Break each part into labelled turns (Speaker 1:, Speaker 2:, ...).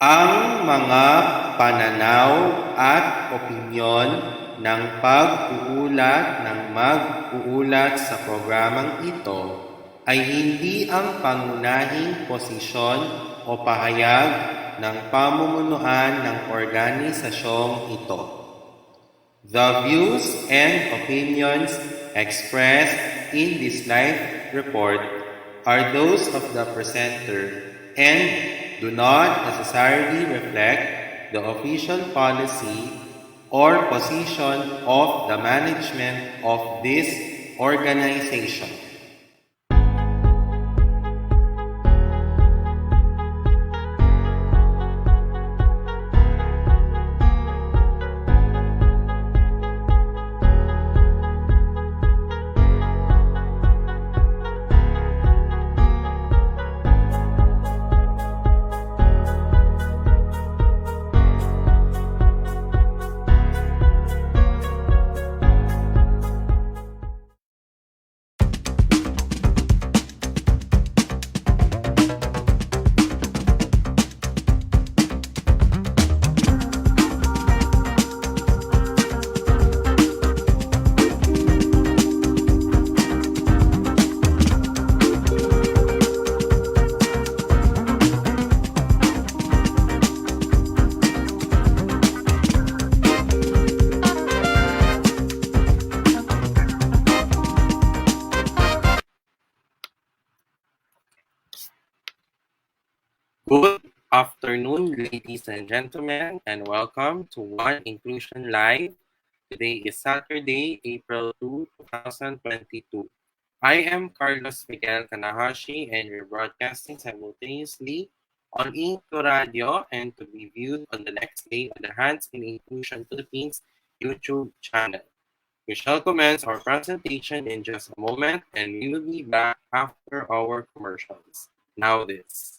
Speaker 1: Ang mga pananaw at opinyon ng pag-uulat ng mag-uulat sa programang ito ay hindi ang pangunahing posisyon o pahayag ng pamumunuan ng organisasyong ito. The views and opinions expressed in this live report are those of the presenter and do not necessarily reflect the official policy or position of the management of this organization. Good afternoon, ladies and gentlemen, and welcome to One Inclusion Live. Today is Saturday, April 2, 2022. I am Carlos Miguel Kanahashi, and we're broadcasting simultaneously on InkluRadyo and to be viewed on the next day on the Hands in Inclusion Philippines YouTube channel. We shall commence our presentation in just a moment, and we will be back after our commercials. Now this.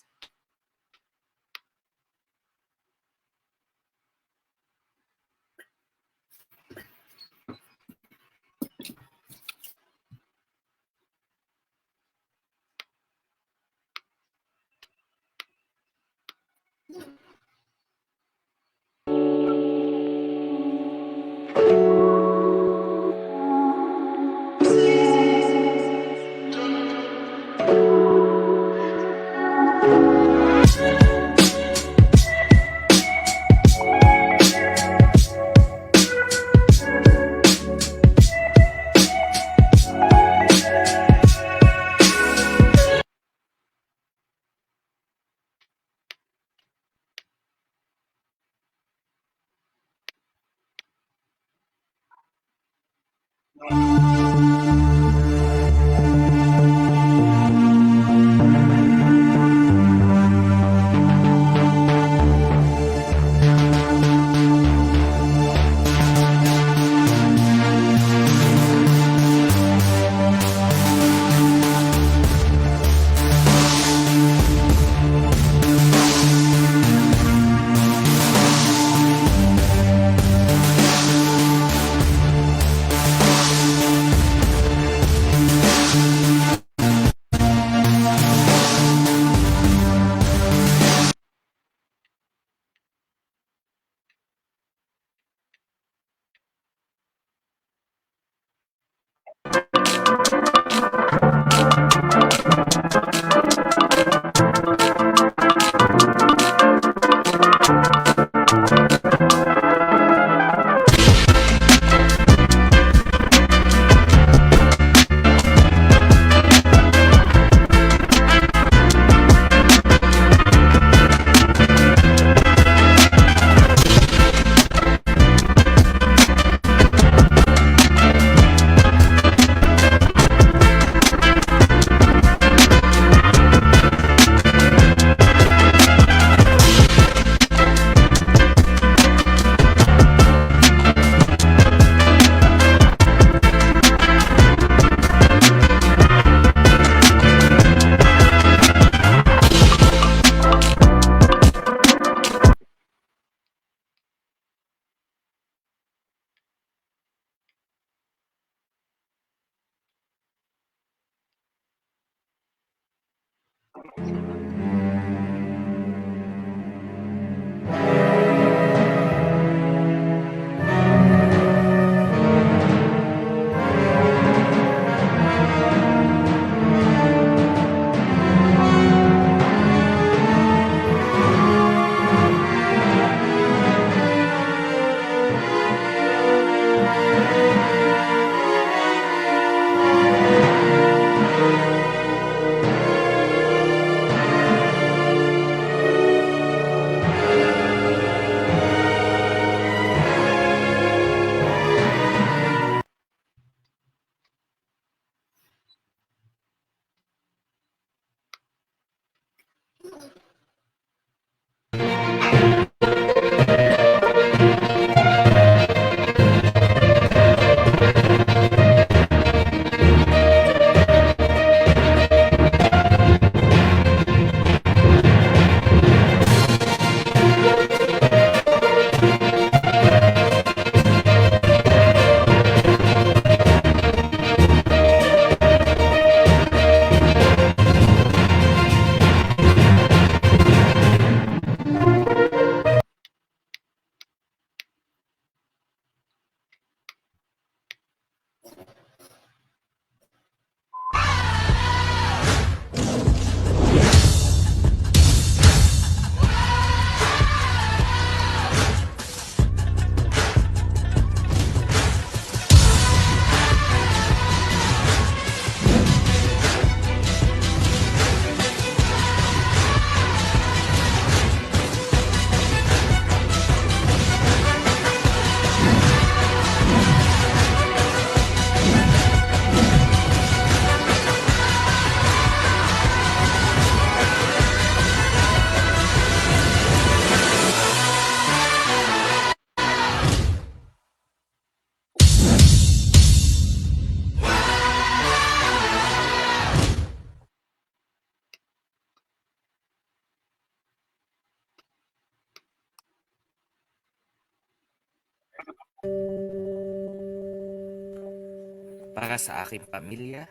Speaker 2: Para sa aking pamilya,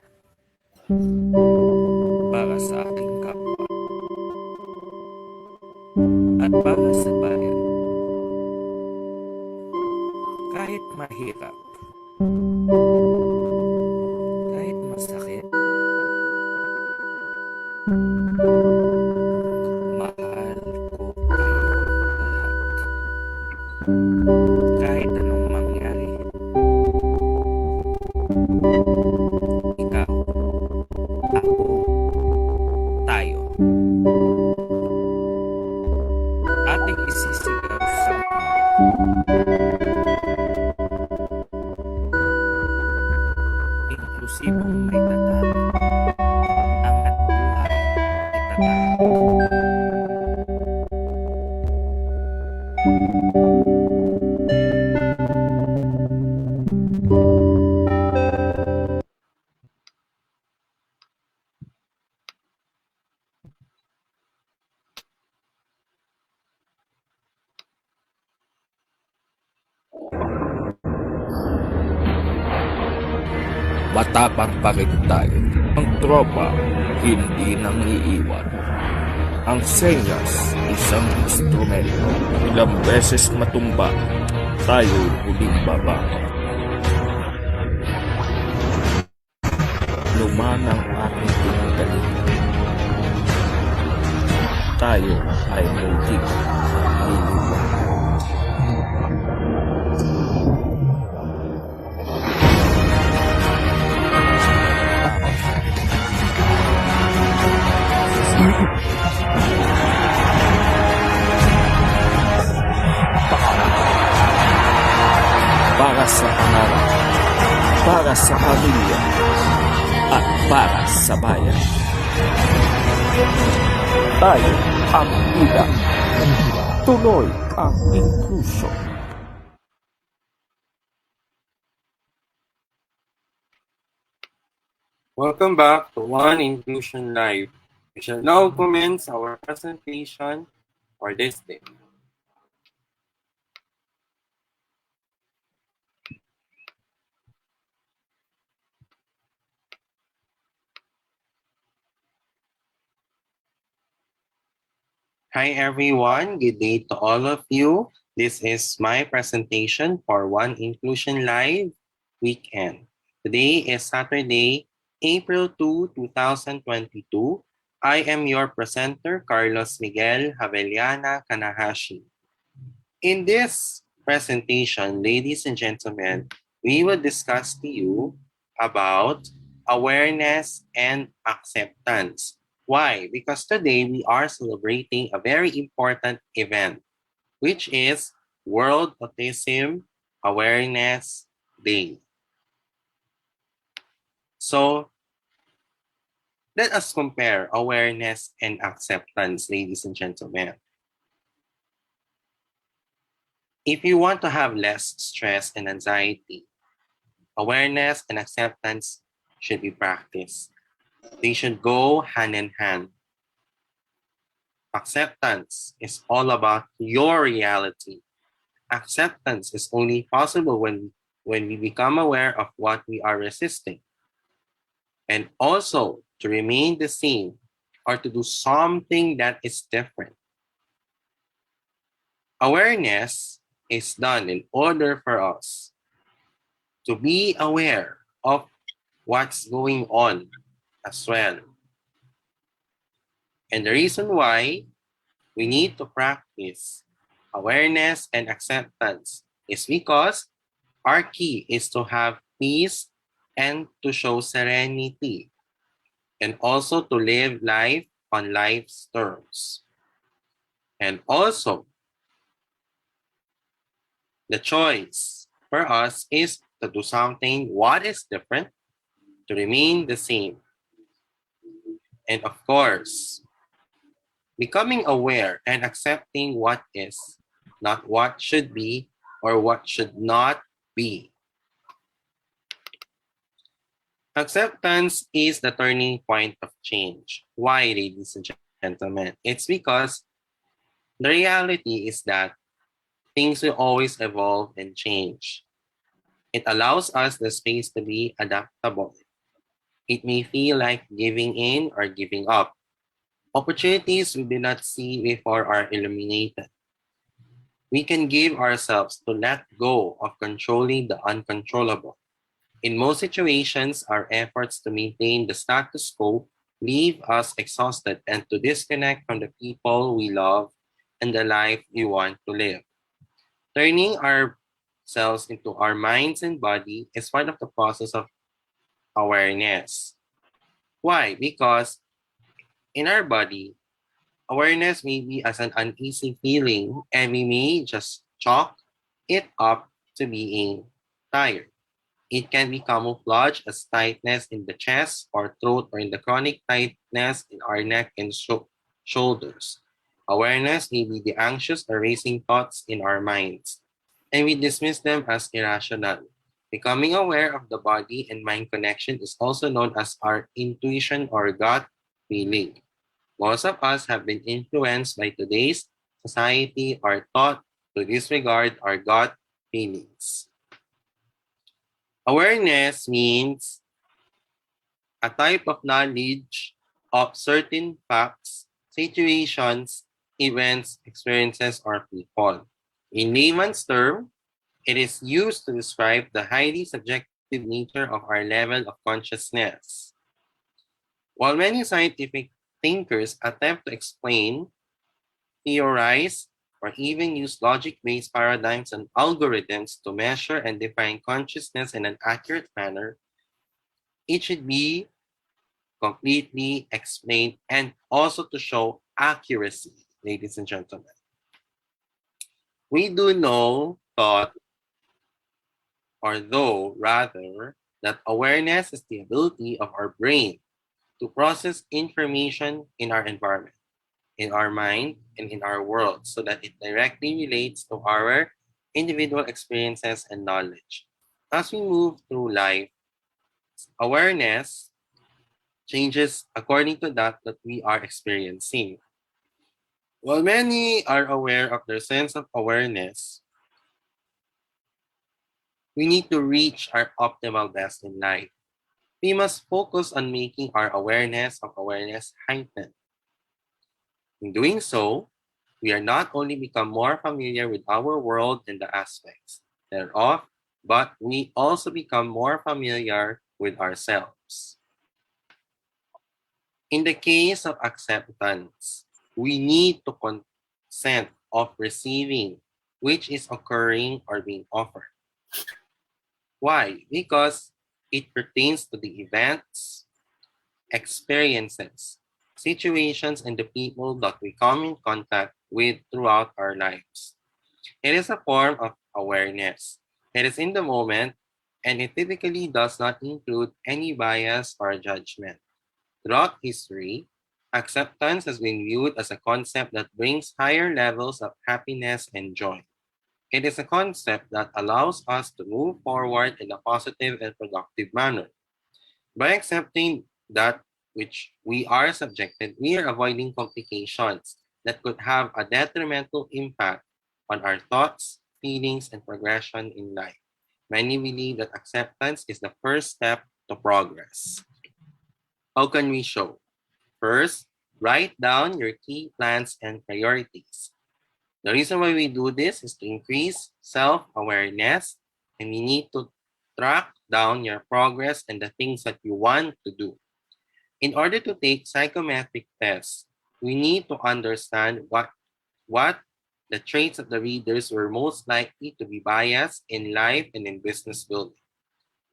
Speaker 2: para sa aking kapwa, at para sa bayan. Kahit mahirap, kahit masakit, mahal ko kayo lahat. Kahit anong mangyari, ikaw, ako, tayo. Ating isisigaw sa inklusibong may tatag, angat buhay, itatag. Matapang pa rin tayo. Ang tropa, hindi nang iiwan. Ang senyas, isang instrumento. Ilang beses matumba, tayo huling baba. Luman ang ating pinagalingan. Tayo ay muling liliwan. Para sa pangarap, para sa pamilya, at para sa bayan. Tayo ang ida. Tuloy ang inclusion.
Speaker 1: Welcome back to One Inclusion Live. We shall now commence our presentation for this day. Hi everyone, good day to all of you. This is my presentation for One Inclusion Live weekend. Today is Saturday, April 2, 2022. I am your presenter, Carlos Miguel Kanahashi. In this presentation, ladies and gentlemen, we will discuss to you about awareness and acceptance. Why? Because today we are celebrating a very important event, which is World Autism Awareness Day. So let us compare awareness and acceptance, ladies and gentlemen. If you want to have less stress and anxiety, awareness and acceptance should be practiced. They should go hand in hand. Acceptance is all about your reality. Acceptance is only possible when we become aware of what we are resisting. And also to remain the same or to do something that is different. Awareness is done in order for us to be aware of what's going on as well. And the reason why we need to practice awareness and acceptance is because our key is to have peace and to show serenity and also to live life on life's terms. And also, the choice for us is to do something what is different, to remain the same. And of course, becoming aware and accepting what is, not what should be or what should not be. Acceptance is the turning point of change. Why, ladies and gentlemen? It's because the reality is that things will always evolve and change. It allows us the space to be adaptable. It may feel like giving in or giving up. Opportunities we did not see before are illuminated. We can give ourselves to let go of controlling the uncontrollable. In most situations, our efforts to maintain the status quo leave us exhausted and to disconnect from the people we love and the life we want to live. Turning ourselves into our minds and body is part of the process of awareness. Why? Because in our body, awareness may be as an uneasy feeling and we may just chalk it up to being tired. It can be camouflaged as tightness in the chest or throat or in the chronic tightness in our neck and shoulders. Awareness may be the anxious or racing thoughts in our minds, and we dismiss them as irrational. Becoming aware of the body and mind connection is also known as our intuition or gut feeling. Most of us have been influenced by today's society or taught to disregard our gut feelings. Awareness means a type of knowledge of certain facts, situations, events, experiences, or people. In layman's term, it is used to describe the highly subjective nature of our level of consciousness. While many scientific thinkers attempt to explain, theorize, or even use logic-based paradigms and algorithms to measure and define consciousness in an accurate manner, it should be completely explained and also to show accuracy, ladies and gentlemen. We do know, thought, or though rather, that awareness is the ability of our brain to process information in our environment, in our mind, and in our world so that it directly relates to our individual experiences and knowledge. As we move through life, awareness changes according to that we are experiencing. While many are aware of their sense of awareness, we need to reach our optimal best in life. We must focus on making our awareness of awareness heightened. In doing so, We are not only become more familiar with our world and the aspects thereof, but we also become more familiar with ourselves. In the case of acceptance, we need to consent of receiving which is occurring or being offered. Why? Because it pertains to the events, experiences, situations, and the people that we come in contact with throughout our lives. It is a form of awareness. It is in the moment, and it typically does not include any bias or judgment. Throughout history, acceptance has been viewed as a concept that brings higher levels of happiness and joy. It is a concept that allows us to move forward in a positive and productive manner. By accepting that which we are subjected, we are avoiding complications that could have a detrimental impact on our thoughts, feelings, and progression in life. Many believe that acceptance is the first step to progress. How can we show? First, write down your key plans and priorities. The reason why we do this is to increase self-awareness, and we need to track down your progress and the things that you want to do. In order to take psychometric tests, we need to understand what the traits of the readers were most likely to be biased in life and in business building.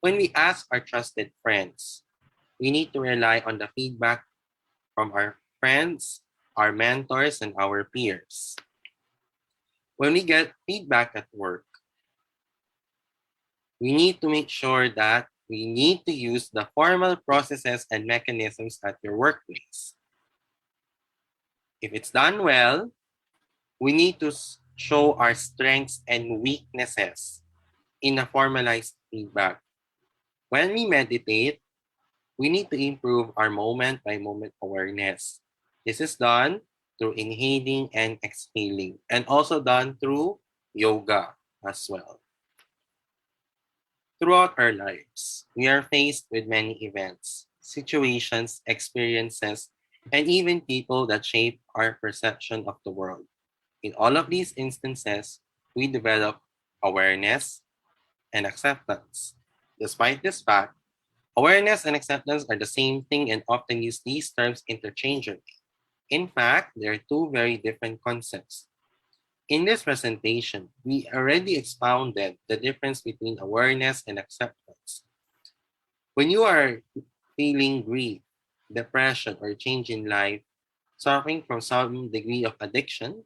Speaker 1: When we ask our trusted friends, we need to rely on the feedback from our friends, our mentors, and our peers. When we get feedback at work, we need to make sure that we need to use the formal processes and mechanisms at your workplace. If it's done well, we need to show our strengths and weaknesses in a formalized feedback. When we meditate, we need to improve our moment by moment awareness. This is done through inhaling and exhaling, and also done through yoga as well. Throughout our lives, we are faced with many events, situations, experiences, and even people that shape our perception of the world. In all of these instances, we develop awareness and acceptance. Despite this fact, awareness and acceptance are the same thing and often use these terms interchangeably. In fact, they are two very different concepts. In this presentation, we already expounded the difference between awareness and acceptance. When you are feeling grief, depression, or change in life, suffering from some degree of addiction,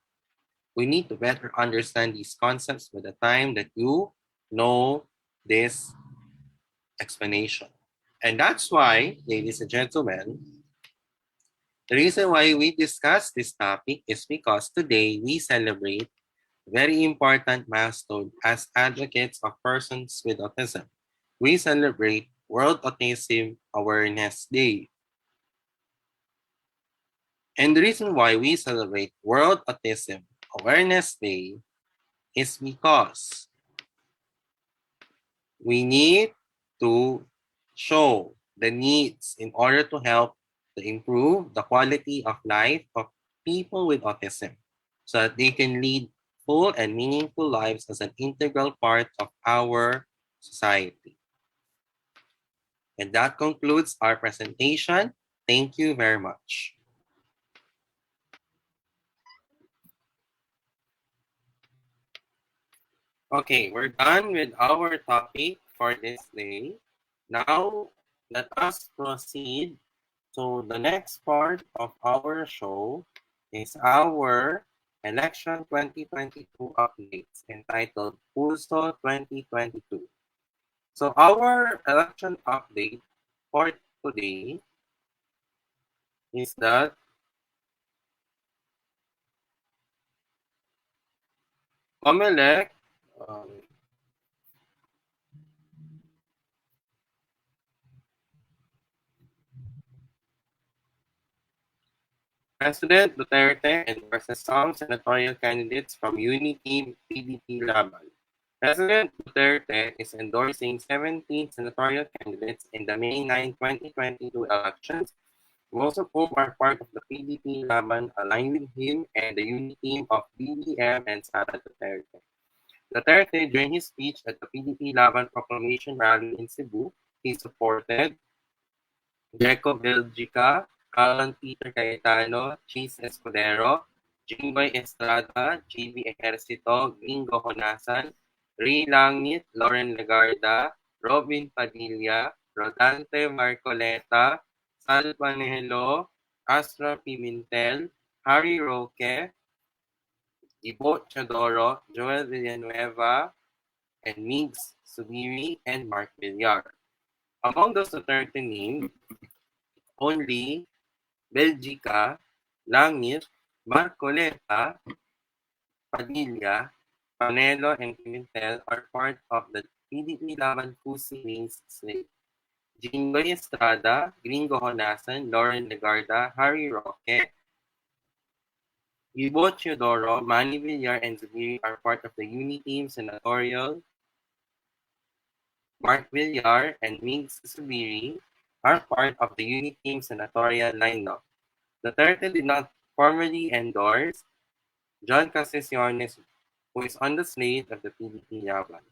Speaker 1: we need to better understand these concepts by the time that you know this explanation. And that's why, ladies and gentlemen, the reason why we discuss this topic is because today we celebrate very important milestone as advocates of persons with autism. We celebrate World Autism Awareness Day. And the reason why we celebrate World Autism Awareness Day is because we need to show the needs in order to help to improve the quality of life of people with autism so that they can lead full and meaningful lives as an integral part of our society. And that concludes our presentation. Thank you very much. Okay, we're done with our topic for this day. Now, let us proceed to the next part of our show is our election 2022 updates entitled Pulso 2022. So our election update for today is that COMELEC um, President Duterte endorses some senatorial candidates from Unity PDP Laban. President Duterte is endorsing 17 senatorial candidates in the May 9, 2022 elections Most of whom are part of the PDP Laban, aligned with him and the unity team of BBM and Sara Duterte. Duterte, during his speech at the PDP Laban Proclamation Rally in Cebu, he supported Greco Belgica, Alan Peter Cayetano, Cheese Escudero, Jinggoy Estrada, JB Ejercito, Gringo Honasan, Ray Langit, Lauren Legarda, Robin Padilla, Rodante Marcoleta, Sal Panelo, Astra Pimentel, Harry Roque, Ibo Chodoro, Joel Villanueva, and Migs Subiri, and Mark Villar. Among those 13 named, only Belgica, Langit, Marcoleta, Padilla, Panelo, and Pimentel are part of the PDP Laban Pusi Wings slate. Jinggoy Estrada, Gringo Honasan, Lauren Legarda, Harry Roque, Ibo Teodoro, Manny Villar, and Zubiri are part of the Uniteam Senatorial. Mark Villar and Migs Zubiri are part of the Uniteam Senatorial lineup. Duterte did not formally endorse John Casesiones, who is on the slate of the PDP Laban.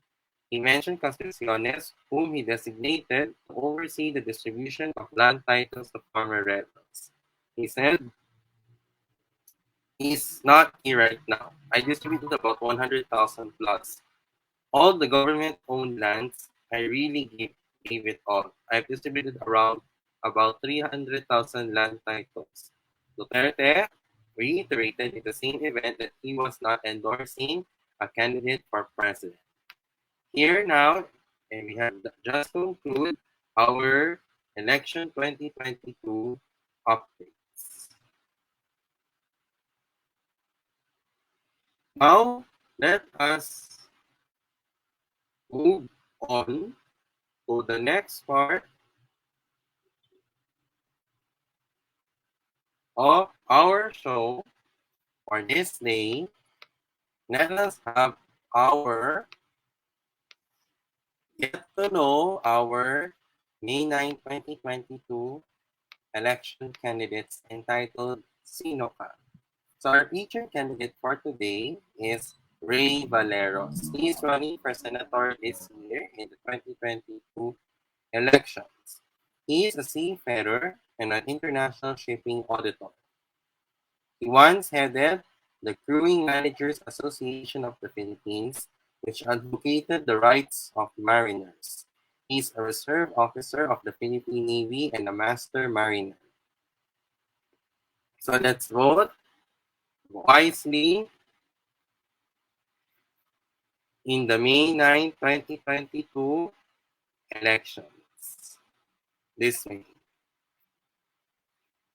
Speaker 1: He mentioned Casesiones, whom he designated to oversee the distribution of land titles to former rebels. He said, "He's not here right now. I distributed about 100,000 plus. All the government-owned lands, I really gave it all. I've distributed around about 300,000 land titles." Duterte reiterated in the same event that he was not endorsing a candidate for president. Here now, and we have just concluded our election 2022 updates. Now, let us move on to the next part of our show for this day. Let us have our get to know our May 9, 2022 election candidates entitled Sino Ka? So our featured candidate for today is Ray Valeros. He is running for senator this year in the 2022 elections. He is a seafarer and an international shipping auditor. He once headed the Crewing Managers Association of the Philippines, which advocated the rights of mariners. He is a reserve officer of the Philippine Navy and a master mariner. So let's vote wisely in the May 9, 2022 elections this May.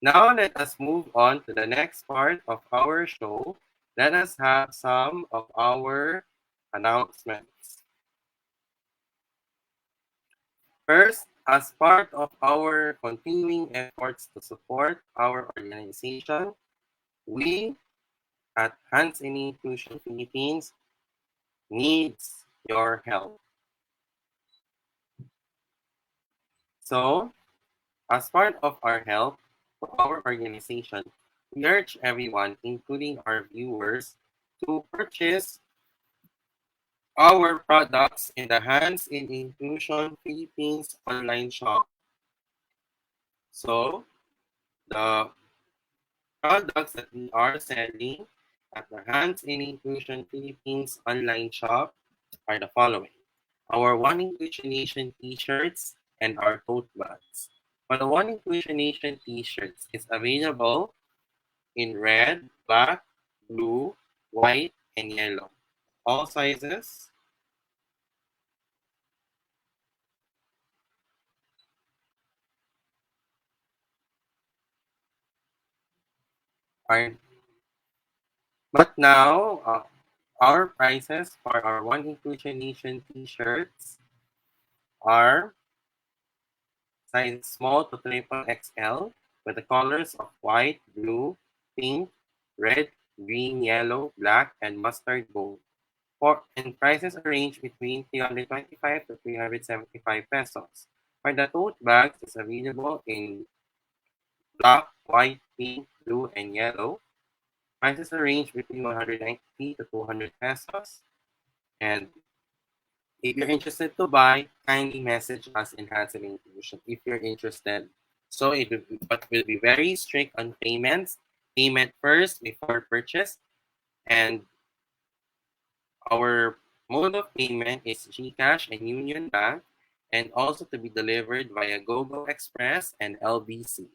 Speaker 1: Now let us move on to the next part of our show. Let us have some of our announcements. First, as part of our continuing efforts to support our organization, we at HNI Inclusion Philippines needs your help. So, as part of our help to our organization, we urge everyone, including our viewers, to purchase our products in the HNI Inclusion Philippines online shop. So, the products that we are selling at the HNI Inclusion Philippines online shop are the following: our One Inclusion Nation t-shirts and our tote bags. For the One Inclusion Nation t-shirts is available in red, black, blue, white, and yellow. All sizes are, but now our prices for our One Inclusion Nation t-shirts are size small to triple XL with the colors of white, blue, pink, red, green, yellow, black, and mustard gold. And prices range between 325 to 375 pesos. For the tote bags, it's available in black, white, pink, blue, and yellow. Prices are range between 190 to 200 pesos. And if you're interested to buy, kindly message us in Hansen Inclusion if you're interested. So it will be, but will be very strict on payments. Payment first before purchase. And our mode of payment is GCash and Union Bank, and also to be delivered via GoGo Express and LBC.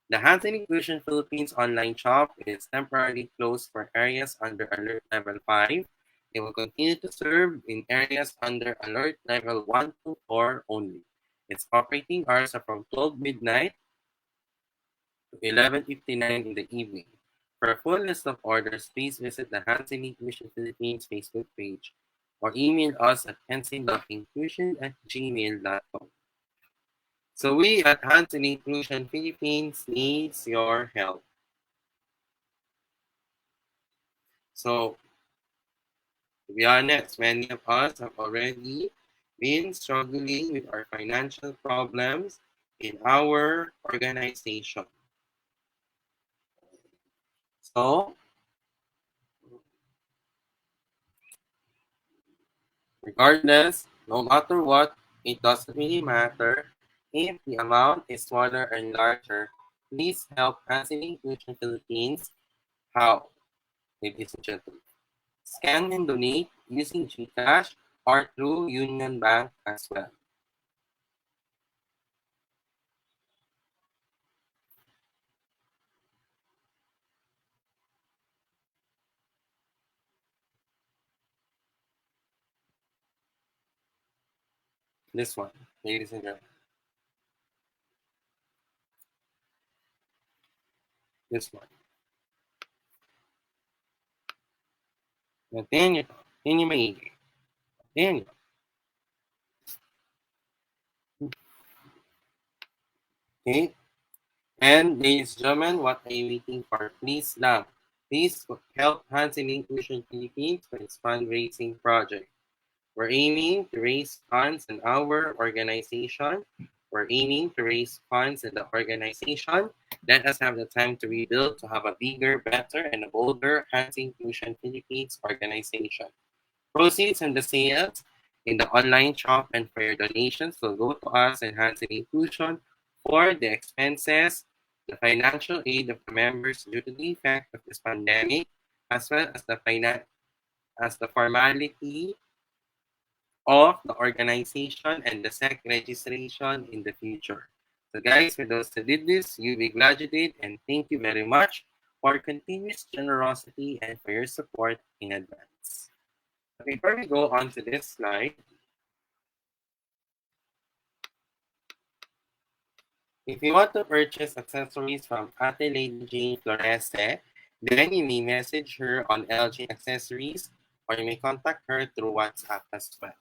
Speaker 1: The Hansen Inclusion Philippines online shop is temporarily closed for areas under Alert Level 5. It will continue to serve in areas under Alert Level 1 to 4 only. Its operating hours are from 12 midnight to 11:59 in the evening. For a full list of orders, please visit the Hansen Inclusion Philippines Facebook page or email us at hansen.inclusion@gmail.com. So we at Hansen Inclusion Philippines needs your help. So to be honest, many of us have already been struggling with our financial problems in our organization. So regardless, no matter what, it doesn't really matter if the amount is smaller or larger. Please help Hansen Inclusion Philippines. How? Ladies and gentlemen. Scan and donate using GCash or through Union Bank as well. This one, ladies and gentlemen. This one. Nathaniel, yun yung maigi. Nathaniel. Okay? And ladies and gentlemen, what are you waiting for? Please lang. Please help Hansen Inclusion Philippines for its fundraising project. We're aiming to raise funds in our organization. We're aiming to raise funds in the organization. Let us have the time to rebuild to have a bigger, better, and a bolder Hansen Inclusion Philippines organization. Proceeds from the sales in the online shop and for your donations will go to us and Hansen Inclusion for the expenses, the financial aid of the members due to the effect of this pandemic, as well as the formality of the organization and the SEC registration in the future. So guys, for those who did this, you be glad you did, and thank you very much for your continuous generosity and for your support in advance. Before we go on to this slide, if you want to purchase accessories from Ate Lady Jane Florese, then you may message her on LG Accessories or you may contact her through WhatsApp as well.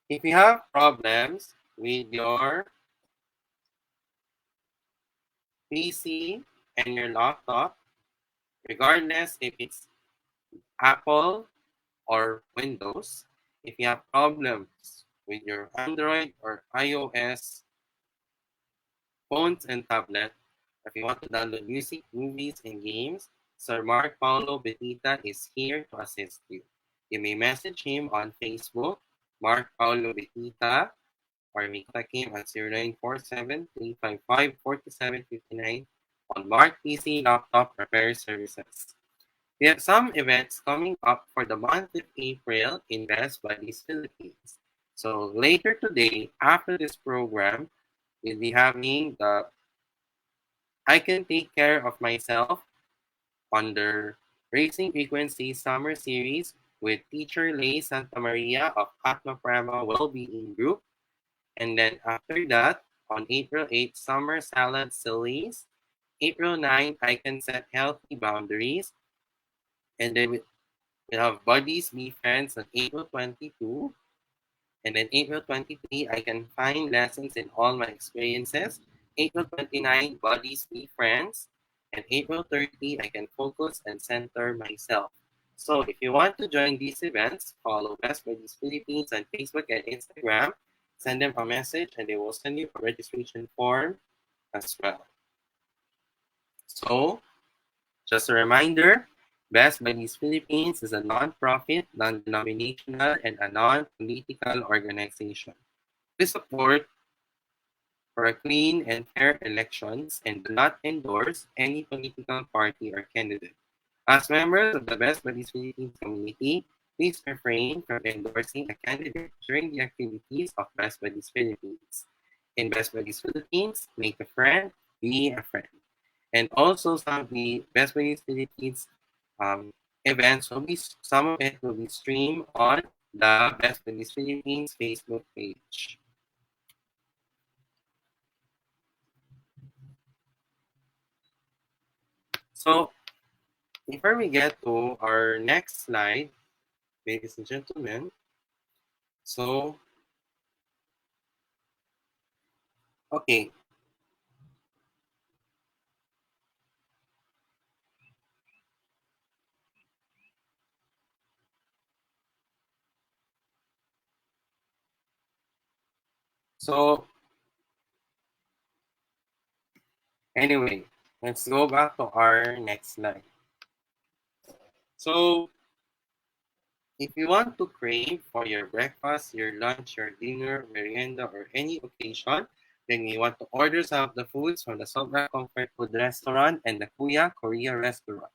Speaker 1: If you have problems with your PC and your laptop, regardless if it's Apple or Windows, if you have problems with your Android or iOS phones and tablet, if you want to download music, movies, and games, Sir Mark Paulo Betita is here to assist you. You may message him on Facebook, Mark Paulo Betita, or you may contact him at 0947-355-4759 on Mark PC Laptop Repair Services. We have some events coming up for the month of April in Best Buddies Philippines. So later today, after this program, we'll be having the I Can Take Care of Myself under Racing Frequency Summer Series with teacher Lay Santa Maria of Atma Prama Wellbeing Group. And then after that, on April 8th, Summer Salad Sillies. April 9th, I Can Set Healthy Boundaries. And then we have Buddies Be Friends on April 22. And then April 23, I Can Find Lessons in All My Experiences. April 29, Buddies Be Friends. And April 30, I Can Focus and Center Myself. So if you want to join these events, follow Best Buddies Philippines on Facebook and Instagram. Send them a message and they will send you a registration form as well. So, just a reminder, Best Buddies Philippines is a non-profit, non-denominational, and a non-political organization. We support for a clean and fair elections and do not endorse any political party or candidate. As members of the Best Buddies Philippines community, please refrain from endorsing a candidate during the activities of Best Buddies Philippines. In Best Buddies Philippines, make a friend, be a friend. And also some of the Best Buddies Philippines events will be, some of it will be streamed on the Best Buddies Philippines Facebook page. So before we get to our next slide, ladies and gentlemen, so okay, so anyway, let's go back to our next slide. So if you want to crave for your breakfast, your lunch, your dinner, merienda, or any occasion, then you want to order some of the foods from the Sobra Comfort Food Restaurant and the Kuya Korea Restaurant.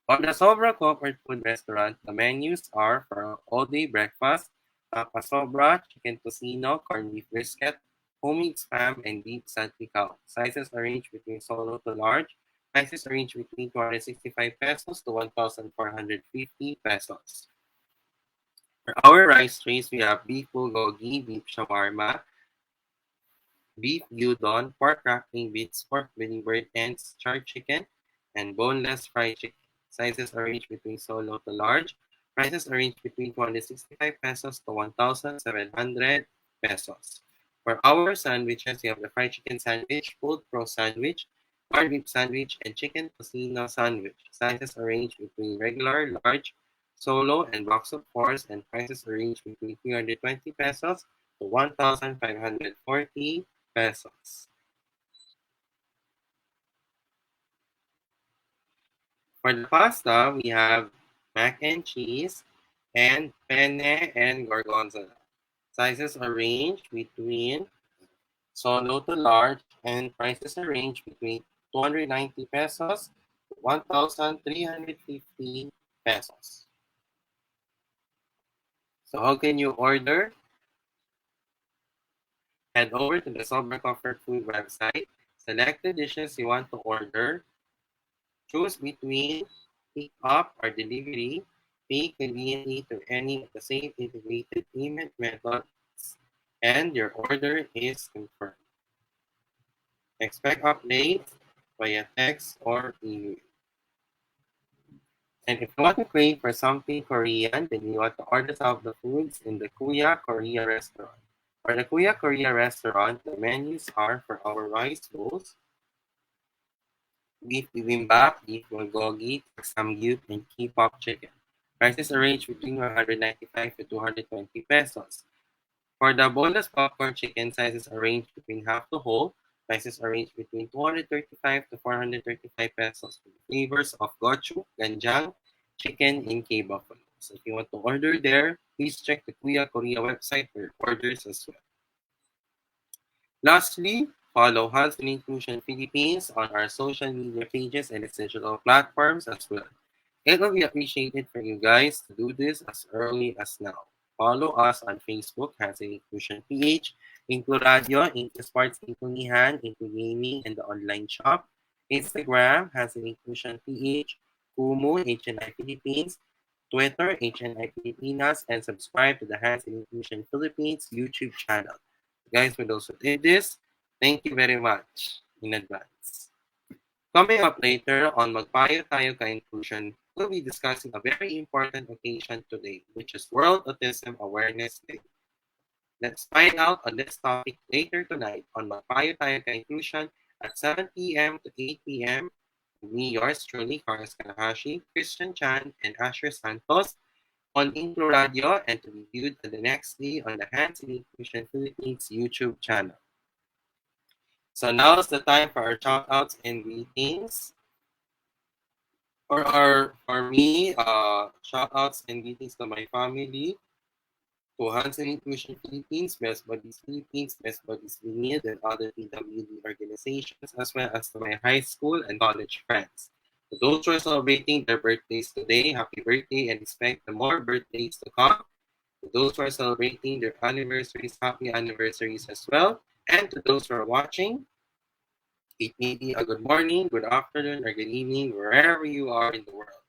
Speaker 1: On the Sobra Comfort Food Restaurant, the menus are for all-day breakfast, pasobra, chicken tocino, corned beef brisket, homemade spam, and deep salpicao. Sizes range between solo to large. Prices range between 265 pesos to 1,450 pesos. For our rice trays, we have beef bulgogi, beef shawarma, beef gyudon, pork crackling bits, pork belly bird ends, charred chicken, and boneless fried chicken. Sizes range between solo to large. Prices range between 265 pesos to 1,700 pesos. For our sandwiches, we have the fried chicken sandwich, pulled pro sandwich, corned beef sandwich, and chicken tocino sandwich. Sizes range between regular, large, solo, and box of fours, and prices range between 320 pesos to 1,540 pesos. For the pasta, we have mac and cheese and penne and gorgonzola. Sizes are ranged between solo to large, and prices are ranged between 290 pesos to 1,350 pesos. So how can you order? Head over to the Sober Comfort Food website, select the dishes you want to order, choose between pick up or delivery, pay conveniently through any of the same integrated payment methods, and your order is confirmed. Expect updates via text or email. And if you want to crave for something Korean, then you want to order some of the foods in the Kuya Korea restaurant. For the Kuya Korea restaurant, the menus are for our rice bowls, beef bibimbap, beef bulgogi, samgyup, and K-pop chicken. Prices range between 195 to 220 pesos. For the boneless popcorn chicken, sizes range between half to whole. Prices range between 235 to 435 pesos for the flavors of gochu, ganjang, chicken, and K-buffalo. So if you want to order there, please check the Kuya Korea website for your orders as well. Lastly, follow Health and Inclusion Philippines on our social media pages and its digital platforms as well. It will be appreciated for you guys to do this as early as now. Follow us on Facebook, Health and Inclusion PH, InkluRadyo, InkluSports, InkluNihan, InkluGaming, and the online shop. Instagram, Health and Inclusion PH, Kumu, HNI Philippines, Twitter, HNI Pilipinas, and subscribe to the Health and Inclusion Philippines YouTube channel. Guys, for those who did this, thank you very much in advance. Coming up later on Magpayo Tayo Ka Inclusion, we'll be discussing a very important occasion today, which is World Autism Awareness Day. Let's find out on this topic later tonight on Magpayo Tayo Ka Inclusion at 7 p.m. to 8 p.m. Me, yours truly, Miguel Kanahashi, Christian Chan, and Asher Santos. on InkluRadyo and to be viewed on the next day on the Hands in Inclusion Philippines YouTube channel. So now is the time for our shoutouts and greetings. For me, shoutouts and greetings to my family, to Hands in Inclusion Philippines, Best Buddies Philippines, Best Buddies Vinid, and other PWD organizations, as well as to my high school and college friends. To those who are celebrating their birthdays today, happy birthday and expect the more birthdays to come. To those who are celebrating their anniversaries, happy anniversaries as well. And to those who are watching, it may be a good morning, good afternoon, or good evening, wherever you are in the world.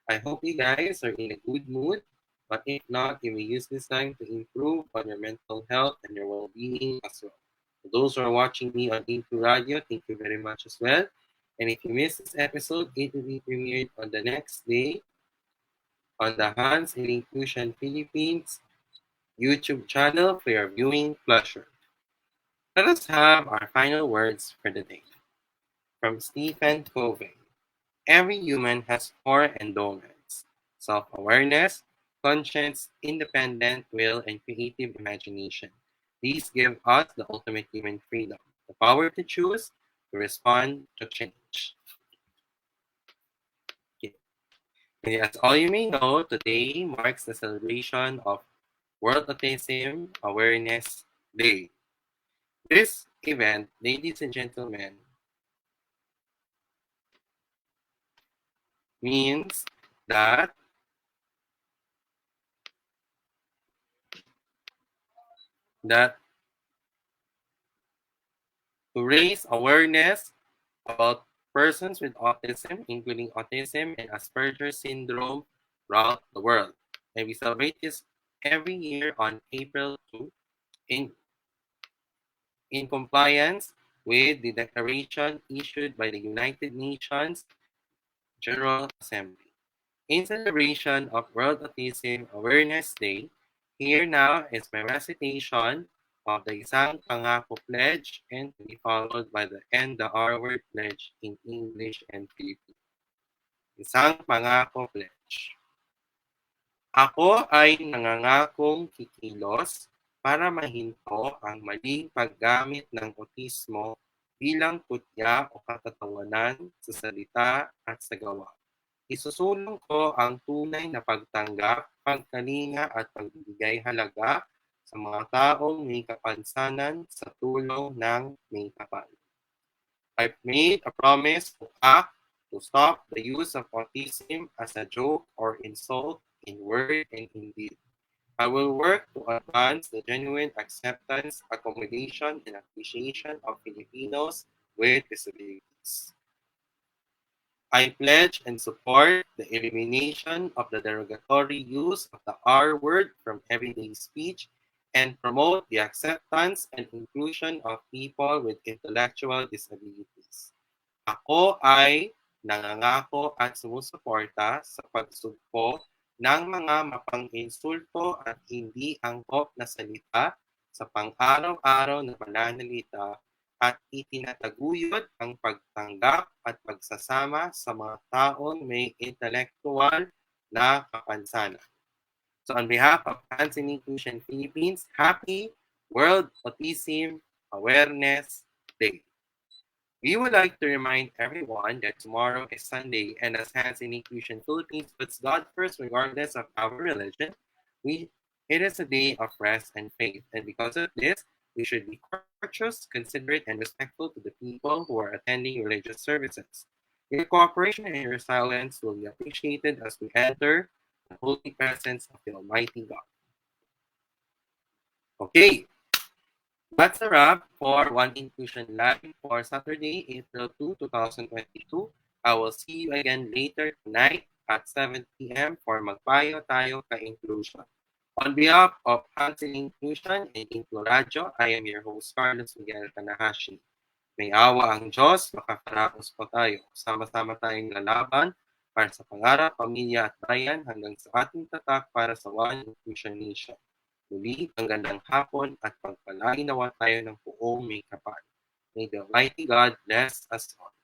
Speaker 1: I hope you guys are in a good mood, but if not, you may use this time to improve on your mental health and your well-being as well. For those who are watching me on InkluRadyo, thank you very much as well. And if you missed this episode, it will be premiered on the next day on the Hands in Inclusion Philippines YouTube channel for your viewing pleasure. Let us have our final words for the day. From Stephen Covey. Every human has four endowments: self-awareness, conscience, independent will, and creative imagination. These give us the ultimate human freedom, the power to choose, to respond, to change. Okay. And as all you may know, today marks the celebration of World Autism Awareness Day. This event, ladies and gentlemen, means that that to raise awareness about persons with autism, including autism and Asperger's syndrome throughout the world. And we celebrate this every year on April 2 in, in compliance with the declaration issued by the United Nations General Assembly. In celebration of World Autism Awareness Day, here now is my recitation of the Isang Pangako Pledge and to be followed by the End the R Word Pledge in English and Filipino. Isang Pangako Pledge. Ako ay nangangakong kikilos para mahinto ang maling paggamit ng autismo bilang putya o katatawanan sa salita at sa gawa. Isusulong ko ang tunay na pagtanggap, pagkalinga at pagbibigay halaga sa mga taong may kapansanan sa tulong ng may kapal. I've made a promise to act to stop the use of autism as a joke or insult in word and in deed. I will work to advance the genuine acceptance, accommodation, and appreciation of Filipinos with disabilities. I pledge and support the elimination of the derogatory use of the R word from everyday speech and promote the acceptance and inclusion of people with intellectual disabilities. Ako ay nangangako at sumusuporta sa pagsugpo ng mga mapang-insulto at hindi angkop na salita sa pang-araw-araw na pananalita at itinataguyod ang pagtanggap at pagsasama sa mga taong may intellectual na kapansanan. So on behalf of Hands in Inclusion Philippines, happy World Autism Awareness Day. We would like to remind everyone that tomorrow is Sunday, and as Hands in Inclusion Philippines puts God first regardless of our religion, it is a day of rest and faith. And because of this, we should be courteous, considerate, and respectful to the people who are attending religious services. Your cooperation and your silence will be appreciated as we enter the holy presence of the Almighty God. Okay, that's a wrap for One Inclusion Live for Saturday, April 2, 2022. I will see you again later tonight at 7 p.m. for Magpayo Tayo Ka-Inclusion. On behalf of Hands in Inclusion and InkluRadyo, I am your host, Carlos Miguel Kanahashi. May awa ang Diyos, makakaraos po tayo. Sama-sama tayong lalaban para sa pangarap, pamilya at bayan hanggang sa ating tatak para sa One Inclusion Nation. Muli, ang gandang hapon at pagpalain nawa tayo ng buong may kapal. May the Almighty God bless us all.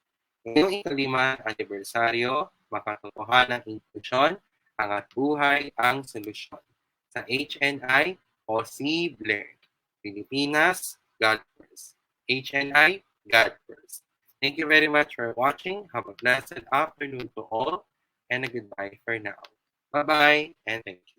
Speaker 1: Ngayong ika-5 anibersaryo, makatotohanang inklusyon, Angat buhay ang solusyon. Sa HNI o C. Blair. Pilipinas, God first. HNI, God first. Thank you very much for watching. Have a blessed afternoon to all and a goodbye for now. Bye-bye and thank you.